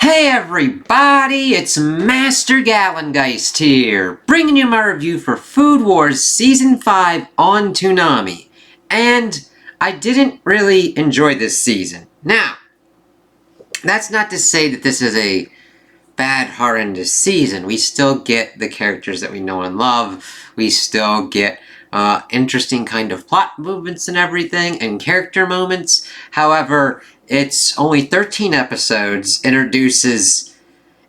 Hey everybody, it's Master Gallengeist here, bringing you my review for Food Wars Season 5 on Toonami. And I didn't really enjoy this season. Now, that's not to say that this is a bad, horrendous season. We still get the characters that we know and love. We still get interesting kind of plot movements and everything, and character moments. However, it's only 13 episodes, introduces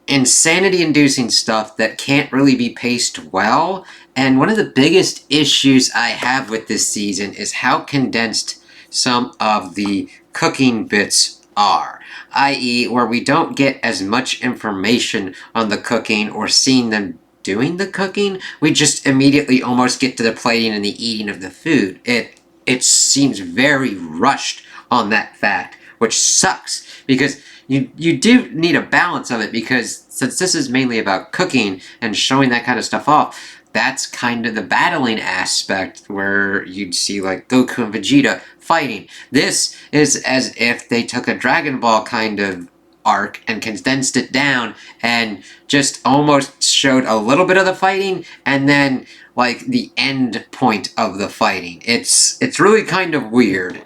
insanity-inducing stuff that can't really be paced well, and one of the biggest issues I have with this season is how condensed some of the cooking bits are, i.e. where we don't get as much information on the cooking or seeing them doing the cooking. We just immediately almost get to the plating and the eating of the food. It seems very rushed on that fact, which sucks, because you do need a balance of it, because since this is mainly about cooking and showing that kind of stuff off, that's kind of the battling aspect where you'd see like Goku and Vegeta fighting. This is as if they took a Dragon Ball kind of arc and condensed it down and just almost showed a little bit of the fighting and then like the end point of the fighting. It's really kind of weird.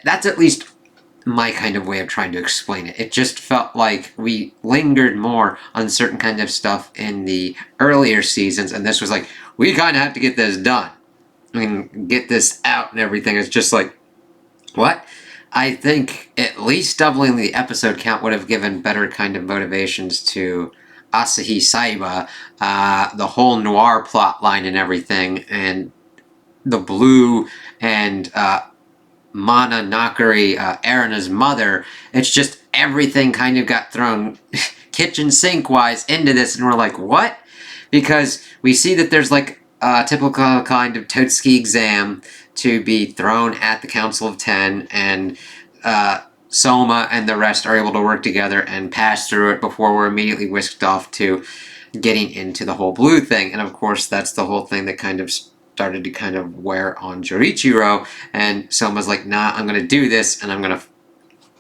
That's at least my kind of way of trying to explain it. It just felt like we lingered more on certain kind of stuff in the earlier seasons, and this was like, we kind of have to get this done. I mean, get this out and everything. It's just like, what? I think at least doubling the episode count would have given better kind of motivations to Asahi Saiba, the whole noir plot line and everything, and the blue and Mana Nakari, Erina's mother. It's just everything kind of got thrown kitchen sink wise into this, and we're like, what? Because we see that there's like a typical kind of Totsuki exam to be thrown at the Council of 10, and Soma and the rest are able to work together and pass through it before we're immediately whisked off to getting into the whole blue thing. And of course, that's the whole thing that kind of started to kind of wear on Jorichiro, and Soma's like, nah, I'm gonna do this, and I'm gonna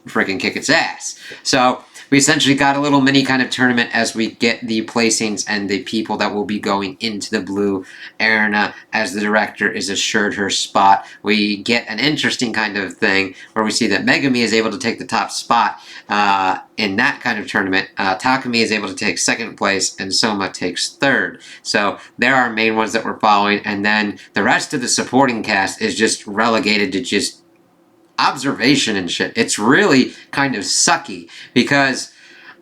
freaking kick its ass. So we essentially got a little mini kind of tournament as we get the placings and the people that will be going into the blue. Erina, as the director, is assured her spot. We get an interesting kind of thing where we see that Megumi is able to take the top spot in that kind of tournament. Takumi is able to take second place, and Soma takes third. So there are main ones that we're following, and then the rest of the supporting cast is just relegated to just observation and shit. It's really kind of sucky, because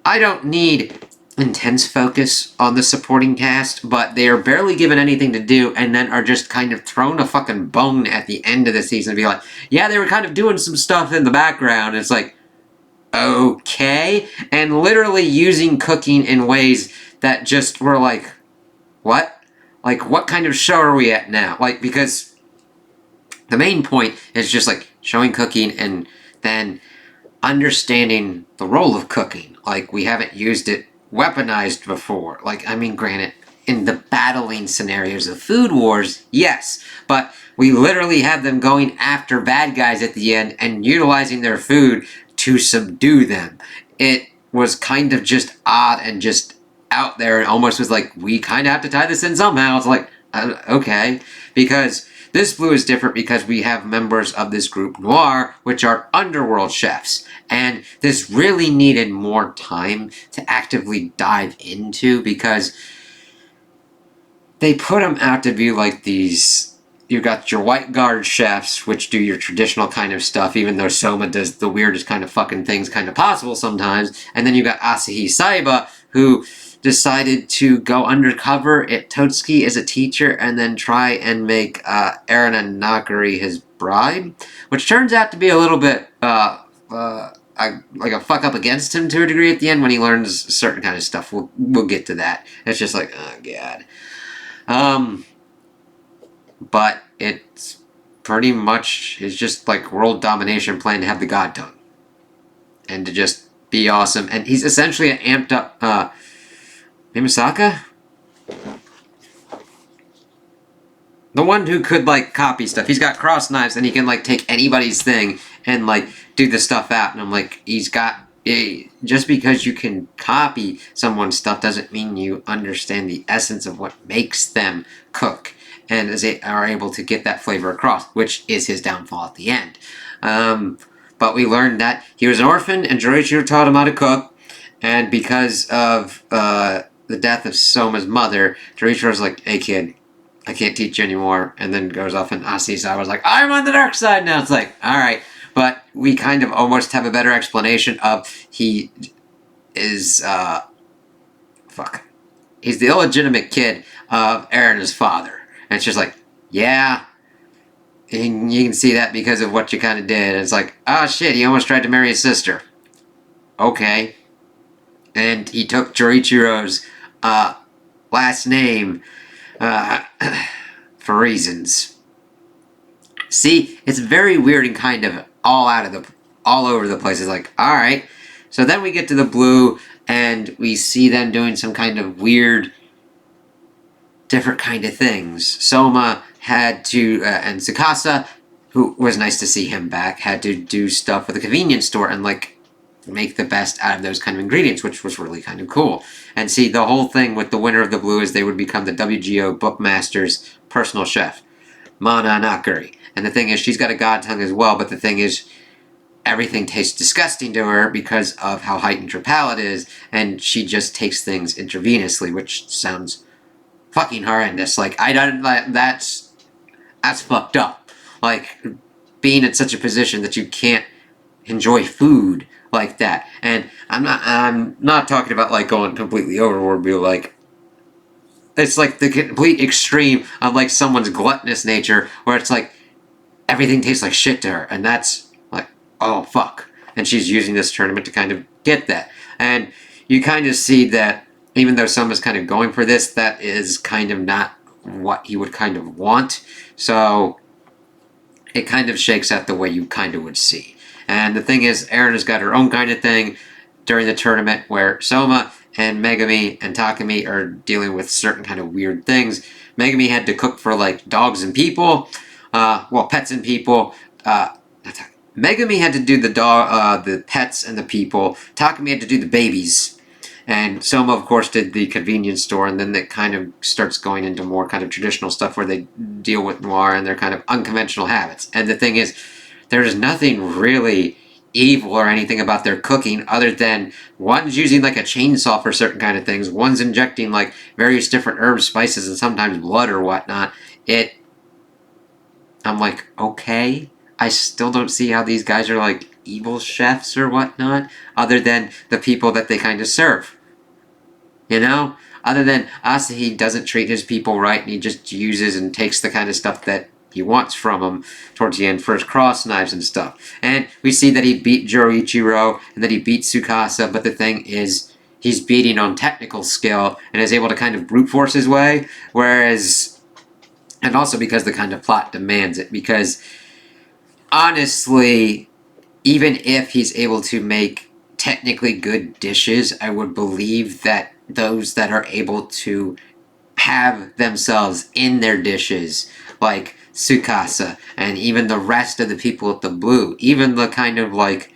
I don't need intense focus on the supporting cast, but they are barely given anything to do, and then are just kind of thrown a fucking bone at the end of the season to be like, yeah, they were kind of doing some stuff in the background. It's like, okay, and literally using cooking in ways that just were like, what? Like, what kind of show are we at now? Like, because the main point is just like showing cooking and then understanding the role of cooking. Like, we haven't used it weaponized before. Like, I mean, granted, in the battling scenarios of Food Wars, yes, but we literally have them going after bad guys at the end and utilizing their food to subdue them. It was kind of just odd and just out there, and almost was like, we kind of have to tie this in somehow. It's like, okay, because this blue is different because we have members of this group Noir, which are underworld chefs. And this really needed more time to actively dive into, because they put them out to be like these. You've got your white guard chefs, which do your traditional kind of stuff, even though Soma does the weirdest kind of fucking things kind of possible sometimes. And then you've got Asahi Saiba, who decided to go undercover at Totsuki as a teacher and then try and make Erina Nakari his bride, which turns out to be a little bit like a fuck up against him to a degree at the end when he learns certain kind of stuff. We'll get to that. It's just like, oh god. But it's pretty much is just like world domination plan to have the god tongue and to just be awesome. And he's essentially an amped up Mimisaka? The one who could, like, copy stuff. He's got cross knives, and he can, like, take anybody's thing and, like, do the stuff out. And I'm like, he's got just because you can copy someone's stuff doesn't mean you understand the essence of what makes them cook and are able to get that flavor across, which is his downfall at the end. But we learned that he was an orphan and Jorichiro taught him how to cook, and because of the death of Soma's mother, Jorichiro's like, hey kid, I can't teach you anymore, and then goes off, and Asihi's side was like, I'm on the dark side now. It's like, alright. But we kind of almost have a better explanation of he is, he's the illegitimate kid of Erena's father. And it's just like, yeah, and you can see that because of what you kind of did. It's like, oh shit, he almost tried to marry his sister. Okay. And he took Jorichiro's last name for reasons. See, it's very weird and kind of all over the place. It's like, alright. So then we get to the blue, and we see them doing some kind of weird, different kind of things. Soma had to, and Tsukasa, who was nice to see him back, had to do stuff with a convenience store and, like, make the best out of those kind of ingredients, which was really kind of cool. And see, the whole thing with the winner of the blue is they would become the WGO Bookmaster's personal chef, Mana Nakari. And the thing is, she's got a god tongue as well, but the thing is, everything tastes disgusting to her because of how heightened her palate is, and she just takes things intravenously, which sounds fucking horrendous. Like, I don't, that's fucked up. Like, being in such a position that you can't enjoy food like that. And I'm not talking about, like, going completely overboard, be like, it's like the complete extreme of, like, someone's gluttonous nature, where it's like, everything tastes like shit to her, and that's like, oh fuck. And she's using this tournament to kind of get that. And you kind of see that, even though Soma's kind of going for this, that is kind of not what he would kind of want. So, it kind of shakes out the way you kind of would see. And the thing is, Erena's got her own kind of thing during the tournament where Soma and Megami and Takumi are dealing with certain kind of weird things. Megami had to cook for, like, dogs and people. Pets and people. Megami had to do the pets and the people. Takumi had to do the babies. And Soma, of course, did the convenience store, and then it kind of starts going into more kind of traditional stuff where they deal with noir and their kind of unconventional habits. And the thing is, there's nothing really evil or anything about their cooking other than one's using like a chainsaw for certain kind of things, one's injecting like various different herbs, spices, and sometimes blood or whatnot. I'm like, okay, I still don't see how these guys are like evil chefs or whatnot, other than the people that they kind of serve. You know? Other than Asahi doesn't treat his people right, and he just uses and takes the kind of stuff that he wants from them towards the end for his cross knives and stuff. And we see that he beat Jorichiro and that he beat Tsukasa, but the thing is, he's beating on technical skill and is able to kind of brute force his way, whereas, and also because the kind of plot demands it, because honestly, even if he's able to make technically good dishes, I would believe that those that are able to have themselves in their dishes, like Tsukasa, and even the rest of the people at the Blue, even the kind of like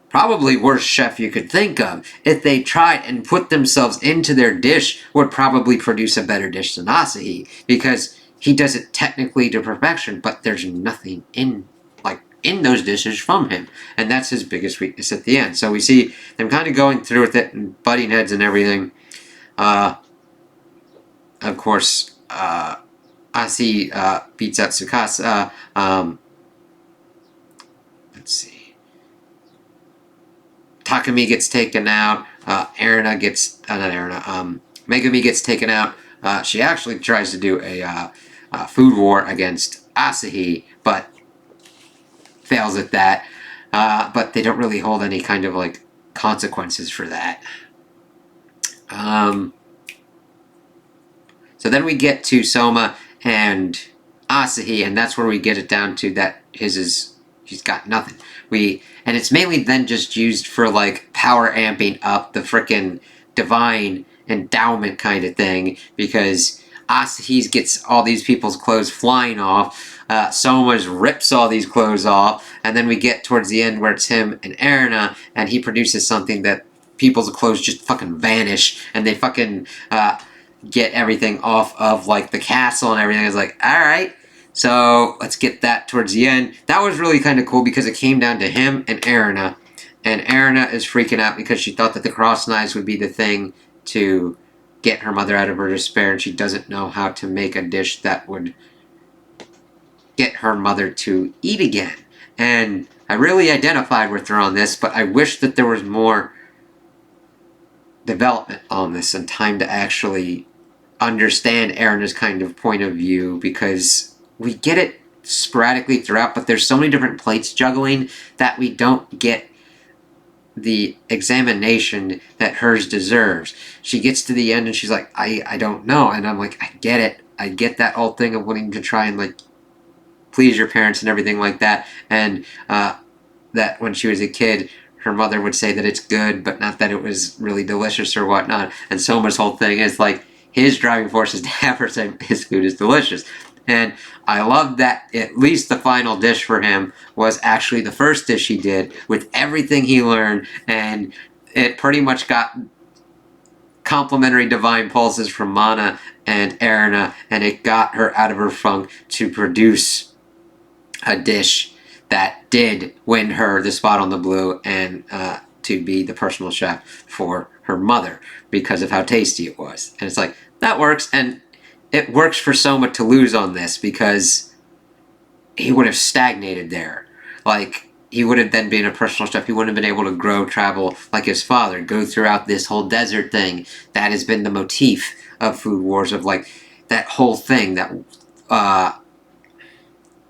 probably worst chef you could think of, if they tried and put themselves into their dish, would probably produce a better dish than Asahi, because he does it technically to perfection, but there's nothing in those dishes from him, and that's his biggest weakness at the end. So we see them kind of going through with it and butting heads and everything. Of course, Asi beats out Tsukasa. Let's see. Takumi gets taken out. Megami gets taken out. She actually tries to do a food war against Asahi, but fails at that. But they don't really hold any kind of like consequences for that. So then we get to Soma and Asahi, and that's where we get it down to that he's got nothing. And it's mainly then just used for like power amping up the frickin' divine endowment kind of thing, because Asahi gets all these people's clothes flying off. Soma's rips all these clothes off, and then we get towards the end where it's him and Erina, and he produces something that people's clothes just fucking vanish, and they fucking get everything off of like the castle and everything. It's like, alright, so let's get that towards the end. That was really kind of cool because it came down to him and Erina. And Erina is freaking out because she thought that the cross knives would be the thing to get her mother out of her despair, and she doesn't know how to make a dish that would get her mother to eat again. And I really identified with her on this, but I wish that there was more development on this and time to actually understand Erina's kind of point of view, because we get it sporadically throughout, but there's so many different plates juggling that we don't get the examination that hers deserves. She gets to the end and she's like, I don't know. And I'm like, I get it. I get that whole thing of wanting to try and like please your parents and everything like that. And that when she was a kid, her mother would say that it's good, but not that it was really delicious or whatnot. And Soma's whole thing is like, his driving force is to have her say his food is delicious. And I love that at least the final dish for him was actually the first dish he did with everything he learned, and it pretty much got complementary divine pulses from Mana and Erina, and it got her out of her funk to produce a dish that did win her the spot on the blue and to be the personal chef for her mother because of how tasty it was. And it's like, that works, and it works for Soma to lose on this because he would have stagnated there. Like, he would have then been a personal chef. He wouldn't have been able to grow, travel like his father, go throughout this whole desert thing. That has been the motif of Food Wars, of like that whole thing. That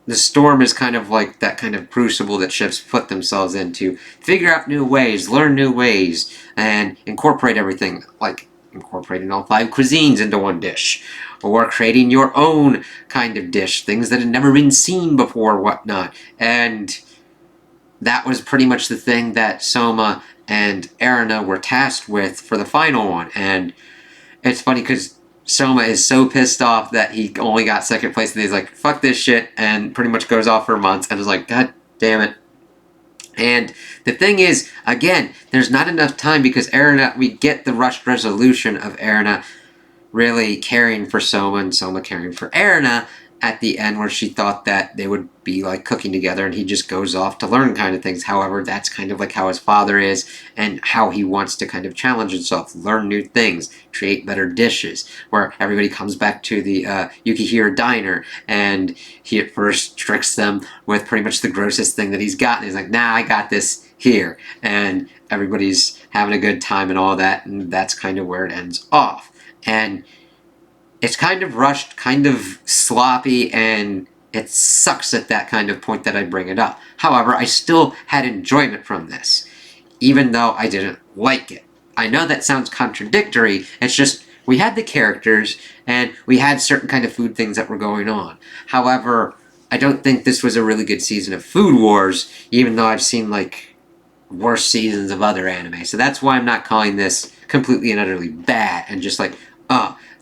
the storm is kind of like that kind of crucible that chefs put themselves into. Figure out new ways, learn new ways, and incorporate everything. Like incorporating all 5 cuisines into one dish, or creating your own kind of dish, things that had never been seen before, whatnot. And that was pretty much the thing that Soma and Erina were tasked with for the final one. And it's funny because Soma is so pissed off that he only got second place, and he's like, fuck this shit, and pretty much goes off for months, and is like, god damn it. And the thing is, again, there's not enough time because Erina, we get the rushed resolution of Erina really caring for Soma and Soma caring for Erina at the end, where she thought that they would be like cooking together, and he just goes off to learn kind of things. However, that's kind of like how his father is and how he wants to kind of challenge himself, learn new things, create better dishes, where everybody comes back to the Yukihira diner, and he at first tricks them with pretty much the grossest thing that he's got, and he's like, nah, I got this here, and everybody's having a good time and all that, and that's kind of where it ends off. And it's kind of rushed, kind of sloppy, and it sucks at that kind of point that I bring it up. However, I still had enjoyment from this, even though I didn't like it. I know that sounds contradictory, it's just we had the characters, and we had certain kind of food things that were going on. However, I don't think this was a really good season of Food Wars, even though I've seen, like, worse seasons of other anime. So that's why I'm not calling this completely and utterly bad, and just like,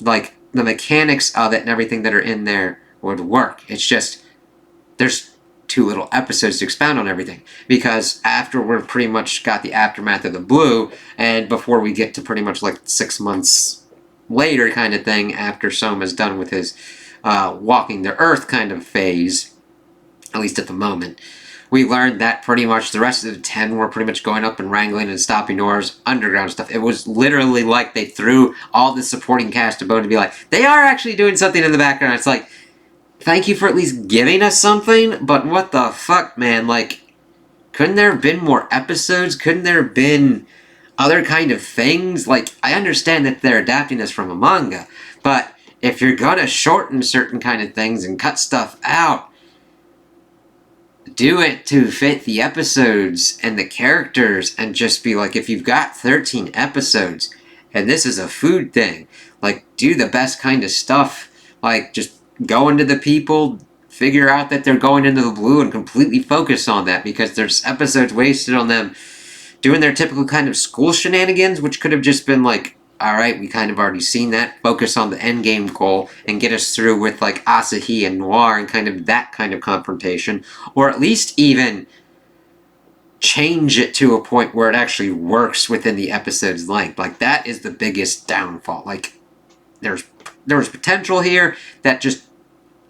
like, the mechanics of it and everything that are in there would work. It's just, there's too little episodes to expound on everything. Because after we're pretty much got the aftermath of the blue, and before we get to pretty much like 6 months later kind of thing, after Soma's done with his walking the earth kind of phase, at least at the moment, we learned that pretty much the rest of the 10 were pretty much going up and wrangling and stopping Nora's underground stuff. It was literally like they threw all the supporting cast a bone to be like, they are actually doing something in the background. It's like, thank you for at least giving us something, but what the fuck, man? Like, couldn't there have been more episodes? Couldn't there have been other kind of things? Like, I understand that they're adapting this from a manga, but if you're gonna shorten certain kind of things and cut stuff out, do it to fit the episodes and the characters, and just be like, if you've got 13 episodes and this is a food thing, like, do the best kind of stuff. Like, just go into the people, figure out that they're going into the blue, and completely focus on that, because there's episodes wasted on them doing their typical kind of school shenanigans, which could have just been like alright, we kind of already seen that. Focus on the endgame goal and get us through with like Asahi and Noir and kind of that kind of confrontation. Or at least even change it to a point where it actually works within the episode's length. Like, that is the biggest downfall. Like, there's potential here that just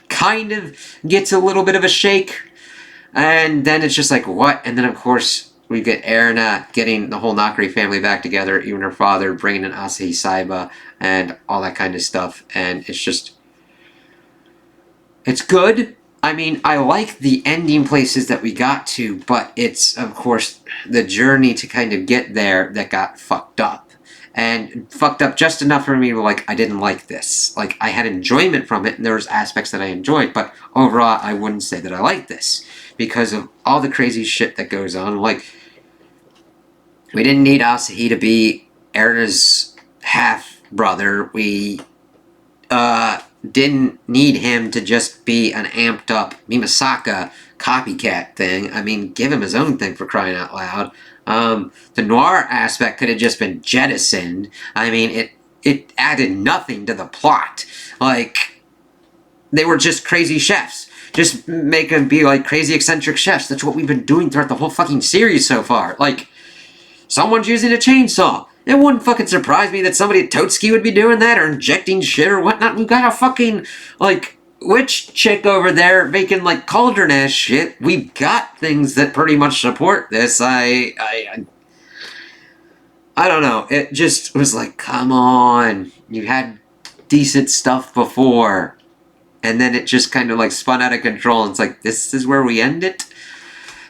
kind of gets a little bit of a shake, and then it's just like, what? And then, of course, we get Erina getting the whole Nakari family back together, even her father, bringing in Asahi Saiba, and all that kind of stuff, and it's just... it's good. I mean, I like the ending places that we got to, but it's, of course, the journey to kind of get there that got fucked up. And fucked up just enough for me to, like, I didn't like this. Like, I had enjoyment from it, and there was aspects that I enjoyed, but overall, I wouldn't say that I liked this. Because of all the crazy shit that goes on. Like, we didn't need Asahi to be Erina's half-brother. We, didn't need him to just be an amped-up Mimasaka copycat thing. I mean, give him his own thing, for crying out loud. The Noir aspect could have just been jettisoned. I mean, it added nothing to the plot. Like, they were just crazy chefs. Just make them be, like, crazy eccentric chefs. That's what we've been doing throughout the whole fucking series so far. Like, someone's using a chainsaw. It wouldn't fucking surprise me that somebody at Totsuki would be doing that, or injecting shit or whatnot. We've got a fucking, like, witch chick over there making, like, cauldron-ass shit. We've got things that pretty much support this. I don't know. It just was like, come on. You had decent stuff before. And then it just kind of, like, spun out of control. And it's like, this is where we end it?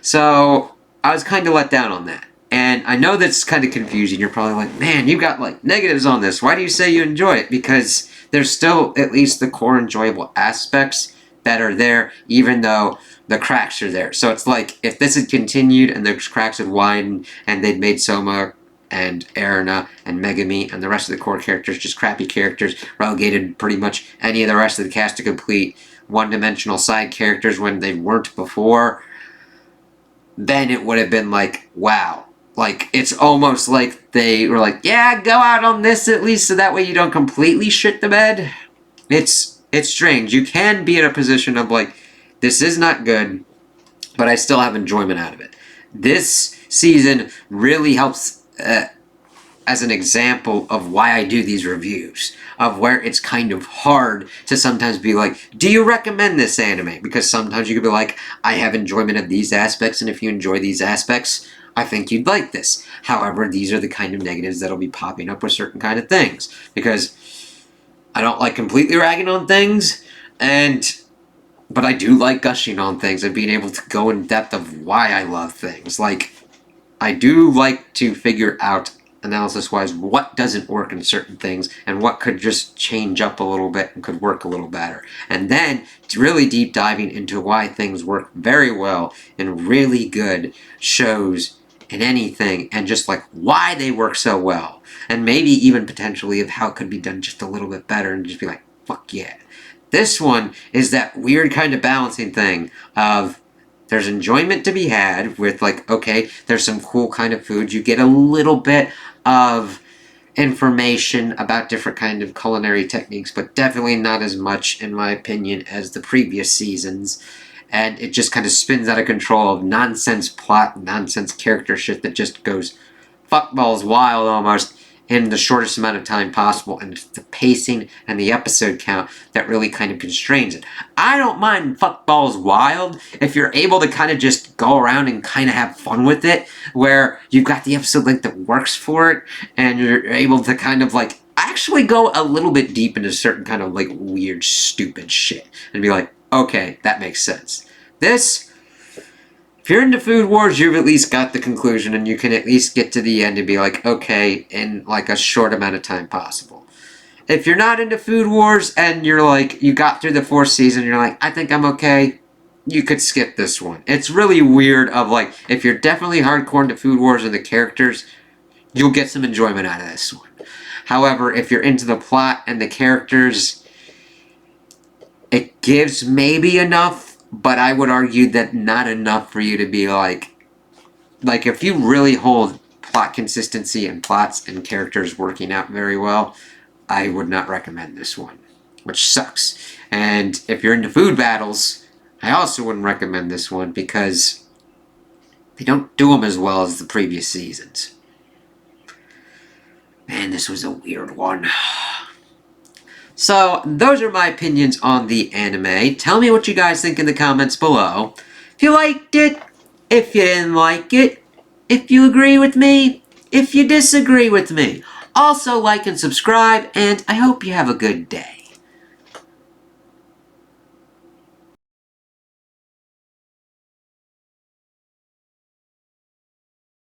So, I was kind of let down on that. And I know that's kind of confusing. You're probably like, man, you got, like, negatives on this. Why do you say you enjoy it? Because there's still at least the core enjoyable aspects that are there, even though the cracks are there. So it's like, if this had continued and the cracks had widened and they'd made Soma and Erina and Megami and the rest of the core characters just crappy characters, relegated pretty much any of the rest of the cast to complete one-dimensional side characters when they weren't before, then it would have been like, wow. Like, it's almost like they were like, yeah, go out on this at least so that way you don't completely shit the bed. It's strange. You can be in a position of like, this is not good, but I still have enjoyment out of it. This season really helps as an example of why I do these reviews, of where it's kind of hard to sometimes be like, do you recommend this anime? Because sometimes you could be like, I have enjoyment of these aspects, and if you enjoy these aspects, I think you'd like this. However, these are the kind of negatives that'll be popping up with certain kind of things. Because I don't like completely ragging on things, but I do like gushing on things and being able to go in depth of why I love things. Like, I do like to figure out, analysis-wise, what doesn't work in certain things and what could just change up a little bit and could work a little better. And then really deep diving into why things work very well in really good shows in anything, and just like why they work so well, and maybe even potentially of how it could be done just a little bit better, and just be like, fuck yeah. This one is that weird kind of balancing thing of there's enjoyment to be had with, like, okay, there's some cool kind of food. You get a little bit of information about different kind of culinary techniques, but definitely not as much, in my opinion, as the previous seasons. And it just kind of spins out of control of nonsense plot, nonsense character shit that just goes fuckballs wild almost in the shortest amount of time possible, and it's the pacing and the episode count that really kind of constrains it. I don't mind fuckballs wild if you're able to kind of just go around and kind of have fun with it, where you've got the episode length that works for it, and you're able to kind of like actually go a little bit deep into certain kind of like weird, stupid shit, and be like, okay, that makes sense. This, if you're into Food Wars, you've at least got the conclusion, and you can at least get to the end and be like, okay, in like a short amount of time possible. If you're not into Food Wars and you're like, you got through the 4th season, and you're like, I think I'm okay, you could skip this one. It's really weird of like, if you're definitely hardcore into Food Wars and the characters, you'll get some enjoyment out of this one. However, if you're into the plot and the characters, it gives maybe enough, but I would argue that not enough for you to be like if you really hold plot consistency and plots and characters working out very well, I would not recommend this one, which sucks. And if you're into food battles, I also wouldn't recommend this one because they don't do them as well as the previous seasons. Man, this was a weird one. So, those are my opinions on the anime. Tell me what you guys think in the comments below. If you liked it, if you didn't like it, if you agree with me, if you disagree with me. Also, like and subscribe, and I hope you have a good day.